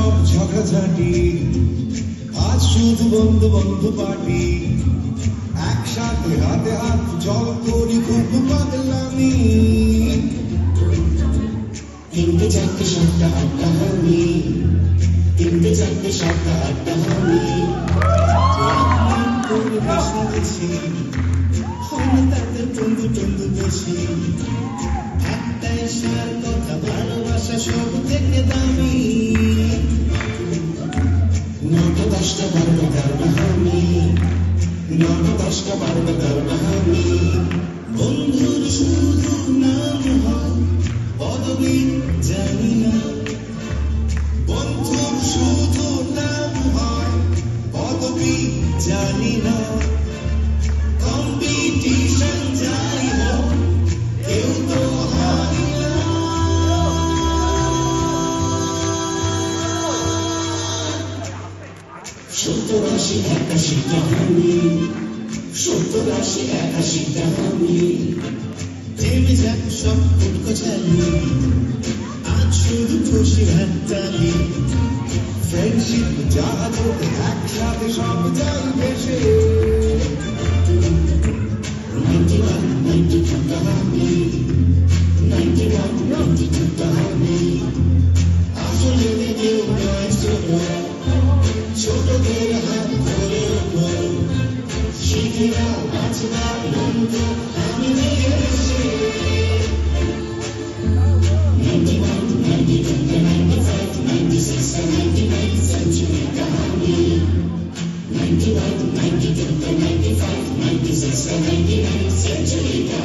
সব ঝগড়াঝাটি, আজ শুধু বন্ধু বন্ধু পার্টি। একসাথে হাতে হাত জল করি খুব পাগলামি। তিনটে চারটে সাতটা আটটা হয়নি, তিনটে চারটে সাতটা আটটা হয়নি। তাদের বন্ধু বন্ধু বেশি, একটাই সার কথা ভালোবাসা সব থেকে দামি। নটা দশটা বারোটা তেরোটা হয়নি, নটা দশটা বারোটা তেরোটা হয়নি। বন্ধুর শুধু নাম হয় পদবী জানি না, বন্ধুর শুধু নাম হয় পদবী জানি না। কম্পিটিশন যাই হোক কেউ তো হারি না। 70-80-81টা হয়নি, 70-80-81টা হয়নি। থেমে যাক সব উৎকোচালি, আজ শুধু খুশি হাততালি। ফ্রেন্ডশিপ জাহাজ হতে একসাথে সব যাই ভেসে। 91-92টা হয়নি, 91-92টা হয়নি। আসলে কেউ নয় ছোট, ছোটদের হাত ধরে ওঠো, শিখে নাও বাঁচবার মন্ত্র আমি নিয়ে এসে। 91-92-95-96-99 সেঞ্চুরিটা হয়নি, 91-92-95-96-99 সেঞ্চুরিটা